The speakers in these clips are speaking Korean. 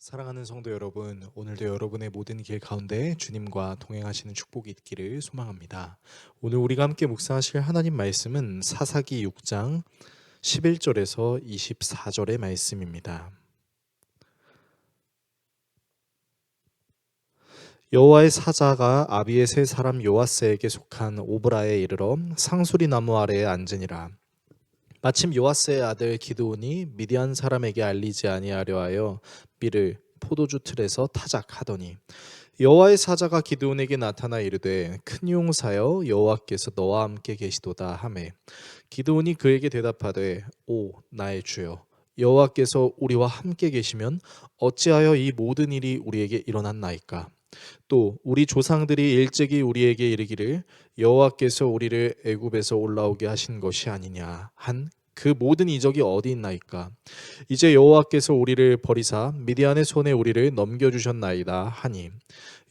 사랑하는 성도 여러분, 오늘도 여러분의 모든 길 가운데 주님과 동행하시는 축복이 있기를 소망합니다. 오늘 우리가 함께 묵상하실 하나님 말씀은 사사기 6장 11절에서 24절의 말씀입니다. 여호와의 사자가 아비에셀 사람 요아스에게 속한 오브라에 이르러 상수리 나무 아래에 앉으니라. 마침 요아스의 아들 기드온이 미디안 사람에게 알리지 아니하려 하여 밀을 포도주 틀에서 타작하더니 여호와의 사자가 기드온에게 나타나 이르되 큰 용사여 여호와께서 너와 함께 계시도다 하매 기드온이 그에게 대답하되 오 나의 주여 여호와께서 우리와 함께 계시면 어찌하여 이 모든 일이 우리에게 일어났나이까 또 우리 조상들이 일찍이 우리에게 이르기를 여호와께서 우리를 애굽에서 올라오게 하신 것이 아니냐 한 그 모든 이적이 어디 있나이까 이제 여호와께서 우리를 버리사 미디안의 손에 우리를 넘겨주셨나이다 하니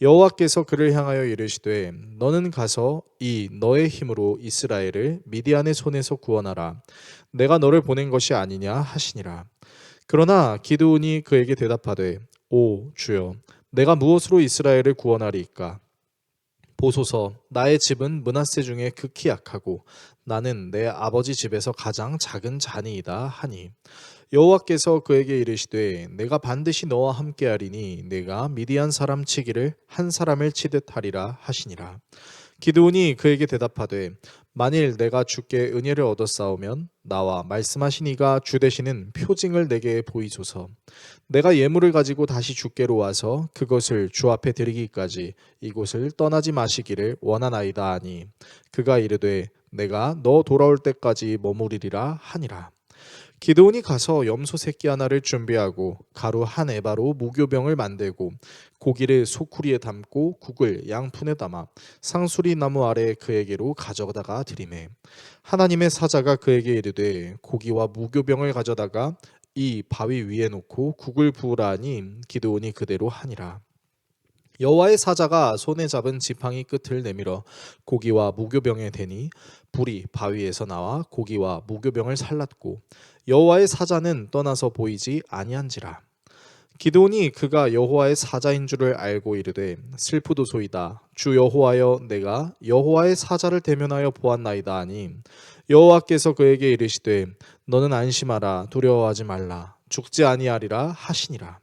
여호와께서 그를 향하여 이르시되 너는 가서 이 너의 힘으로 이스라엘을 미디안의 손에서 구원하라 내가 너를 보낸 것이 아니냐 하시니라. 그러나 기드온이 그에게 대답하되 오 주여 내가 무엇으로 이스라엘을 구원하리이까 보소서 나의 집은 므낫세 중에 극히 약하고 나는 내 아버지 집에서 가장 작은 자니이다 하니 여호와께서 그에게 이르시되 내가 반드시 너와 함께하리니 내가 미디안 사람 치기를 한 사람을 치듯 하리라 하시니라. 기드온이 그에게 대답하되 만일 내가 주께 은혜를 얻었사오면 나와 말씀하신 이가 주 되시는 표징을 내게 보이소서. 내가 예물을 가지고 다시 주께로 와서 그것을 주 앞에 드리기까지 이곳을 떠나지 마시기를 원하나이다 하니 그가 이르되 내가 너 돌아올 때까지 머무르리라 하니라. 기드온이 가서 염소 새끼 하나를 준비하고 가루 한 에바로 무교병을 만들고 고기를 소쿠리에 담고 국을 양푼에 담아 상수리 나무 아래 그에게로 가져다가 드리매 하나님의 사자가 그에게 이르되 고기와 무교병을 가져다가 이 바위 위에 놓고 국을 부으라 하니 기드온이 그대로 하니라. 여호와의 사자가 손에 잡은 지팡이 끝을 내밀어 고기와 무교병에 대니 불이 바위에서 나와 고기와 무교병을 살랐고 여호와의 사자는 떠나서 보이지 아니한지라. 기드온이 그가 여호와의 사자인 줄을 알고 이르되 슬프도소이다 주 여호와여 내가 여호와의 사자를 대면하여 보았나이다 하니 여호와께서 그에게 이르시되 너는 안심하라 두려워하지 말라 죽지 아니하리라 하시니라.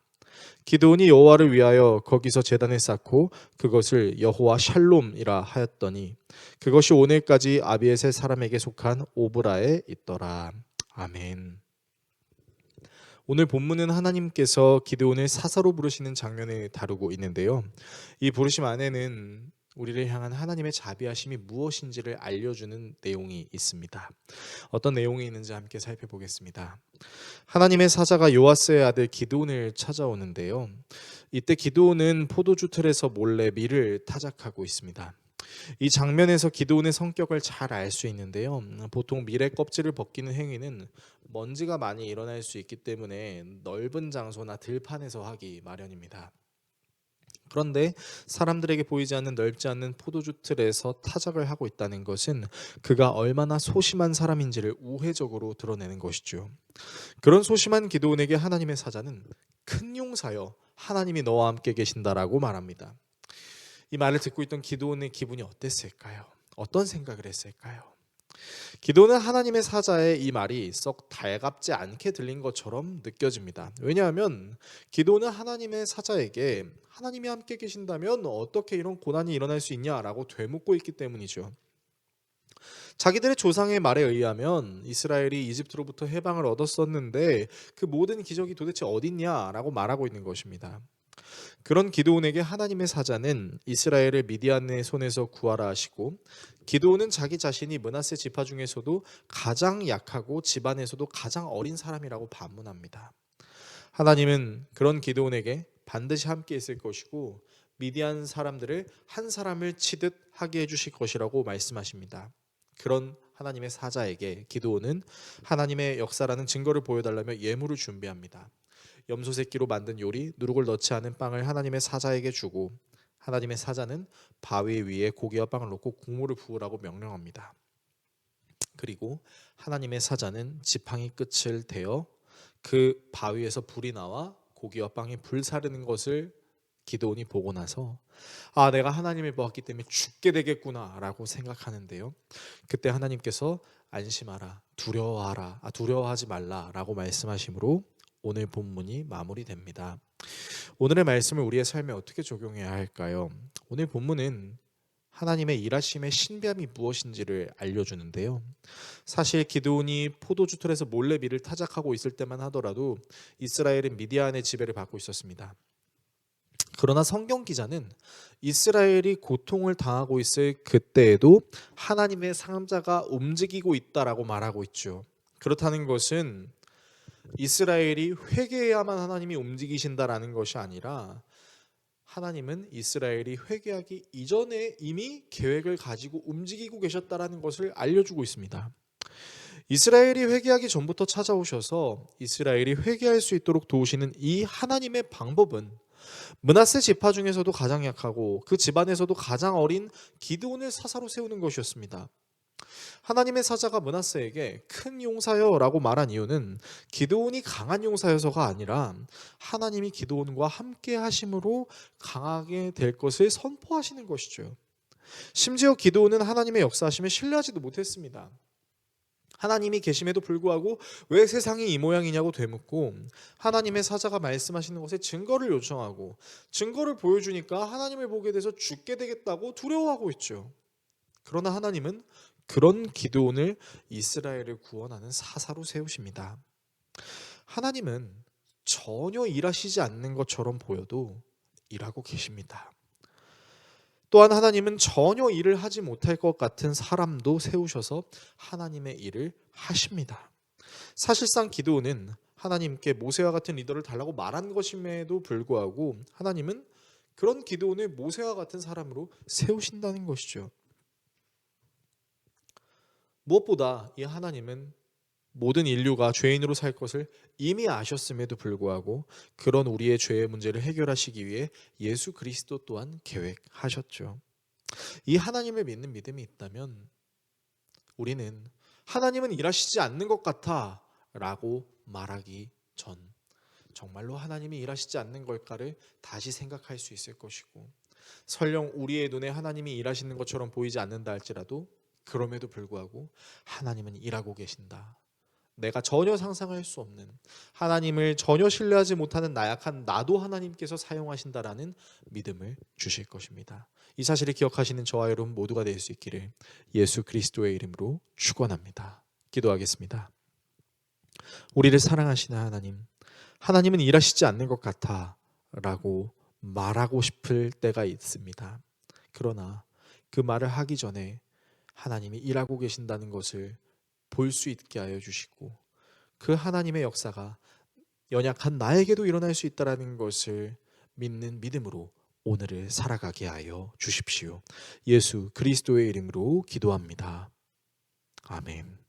기드온이 여호와를 위하여 거기서 제단을 쌓고 그것을 여호와 샬롬이라 하였더니 그것이 오늘까지 아비에셀 사람에게 속한 오브라에 있더라. 아멘. 오늘 본문은 하나님께서 기드온을 사사로 부르시는 장면을 다루고 있는데요. 이 부르심 안에는 우리를 향한 하나님의 자비하심이 무엇인지를 알려주는 내용이 있습니다. 어떤 내용이 있는지 함께 살펴보겠습니다. 하나님의 사자가 요아스의 아들 기드온을 찾아오는데요. 이때 기드온은 포도주 틀에서 몰래 밀을 타작하고 있습니다. 이 장면에서 기드온의 성격을 잘 알 수 있는데요. 보통 밀의 껍질을 벗기는 행위는 먼지가 많이 일어날 수 있기 때문에 넓은 장소나 들판에서 하기 마련입니다. 그런데 사람들에게 보이지 않는 넓지 않는 포도주 틀에서 타작을 하고 있다는 것은 그가 얼마나 소심한 사람인지를 우회적으로 드러내는 것이죠. 그런 소심한 기드온에게 하나님의 사자는 큰 용사여 하나님이 너와 함께 계신다라고 말합니다. 이 말을 듣고 있던 기드온의 기분이 어땠을까요? 어떤 생각을 했을까요? 기도는 하나님의 사자의 이 말이 썩 달갑지 않게 들린 것처럼 느껴집니다. 왜냐하면 기도는 하나님의 사자에게 하나님이 함께 계신다면 어떻게 이런 고난이 일어날 수 있냐라고 되묻고 있기 때문이죠. 자기들의 조상의 말에 의하면 이스라엘이 이집트로부터 해방을 얻었었는데 그 모든 기적이 도대체 어딨냐라고 말하고 있는 것입니다. 그런 기드온에게 하나님의 사자는 이스라엘을 미디안의 손에서 구하라 하시고 기드온은 자기 자신이 므낫세 지파 중에서도 가장 약하고 집안에서도 가장 어린 사람이라고 반문합니다. 하나님은 그런 기드온에게 반드시 함께 있을 것이고 미디안 사람들을 한 사람을 치듯 하게 해주실 것이라고 말씀하십니다. 그런 하나님의 사자에게 기드온은 하나님의 역사라는 증거를 보여달라며 예물을 준비합니다. 염소 새끼로 만든 요리, 누룩을 넣지 않은 빵을 하나님의 사자에게 주고 하나님의 사자는 바위 위에 고기와 빵을 놓고 국물을 부으라고 명령합니다. 그리고 하나님의 사자는 지팡이 끝을 대어 그 바위에서 불이 나와 고기와 빵이 불사르는 것을 기드온이 보고 나서 내가 하나님을 보았기 때문에 죽게 되겠구나라고 생각하는데요. 그때 하나님께서 안심하라, 두려워하지 말라라고 말씀하심으로 오늘 본문이 마무리됩니다. 오늘의 말씀을 우리의 삶에 어떻게 적용해야 할까요? 오늘 본문은 하나님의 일하심의 신비함이 무엇인지를 알려주는데요. 사실 기드온이 포도주 틀에서 몰래 밀을 타작하고 있을 때만 하더라도 이스라엘은 미디안의 지배를 받고 있었습니다. 그러나 성경 기자는 이스라엘이 고통을 당하고 있을 그때에도 하나님의 상자가 움직이고 있다라고 말하고 있죠. 그렇다는 것은 이스라엘이 회개해야만 하나님이 움직이신다라는 것이 아니라 하나님은 이스라엘이 회개하기 이전에 이미 계획을 가지고 움직이고 계셨다라는 것을 알려주고 있습니다. 이스라엘이 회개하기 전부터 찾아오셔서 이스라엘이 회개할 수 있도록 도우시는 이 하나님의 방법은 므낫세 지파 중에서도 가장 약하고 그 집안에서도 가장 어린 기드온을 사사로 세우는 것이었습니다. 하나님의 사자가 므낫세에게 큰 용사여라고 말한 이유는 기드온이 강한 용사여서가 아니라 하나님이 기드온과 함께 하심으로 강하게 될 것을 선포하시는 것이죠. 심지어 기드온은 하나님의 역사하심에 신뢰하지도 못했습니다. 하나님이 계심에도 불구하고 왜 세상이 이 모양이냐고 되묻고 하나님의 사자가 말씀하시는 것에 증거를 요청하고 증거를 보여주니까 하나님을 보게 돼서 죽게 되겠다고 두려워하고 있죠. 그러나 하나님은 그런 기드온을 이스라엘을 구원하는 사사로 세우십니다. 하나님은 전혀 일하시지 않는 것처럼 보여도 일하고 계십니다. 또한 하나님은 전혀 일을 하지 못할 것 같은 사람도 세우셔서 하나님의 일을 하십니다. 사실상 기드온은 하나님께 모세와 같은 리더를 달라고 말한 것임에도 불구하고 하나님은 그런 기드온을 모세와 같은 사람으로 세우신다는 것이죠. 무엇보다 이 하나님은 모든 인류가 죄인으로 살 것을 이미 아셨음에도 불구하고 그런 우리의 죄의 문제를 해결하시기 위해 예수 그리스도 또한 계획하셨죠. 이 하나님을 믿는 믿음이 있다면 우리는 하나님은 일하시지 않는 것 같아 라고 말하기 전 정말로 하나님이 일하시지 않는 걸까를 다시 생각할 수 있을 것이고 설령 우리의 눈에 하나님이 일하시는 것처럼 보이지 않는다 할지라도 그럼에도 불구하고 하나님은 일하고 계신다. 내가 전혀 상상할 수 없는 하나님을 전혀 신뢰하지 못하는 나약한 나도 하나님께서 사용하신다라는 믿음을 주실 것입니다. 이 사실을 기억하시는 저와 여러분 모두가 될 수 있기를 예수 그리스도의 이름으로 축원합니다. 기도하겠습니다. 우리를 사랑하시는 하나님, 하나님은 일하시지 않는 것 같아 라고 말하고 싶을 때가 있습니다. 그러나 그 말을 하기 전에 하나님이 일하고 계신다는 것을 볼 수 있게 하여 주시고 그 하나님의 역사가 연약한 나에게도 일어날 수 있다는 것을 믿는 믿음으로 오늘을 살아가게 하여 주십시오. 예수 그리스도의 이름으로 기도합니다. 아멘.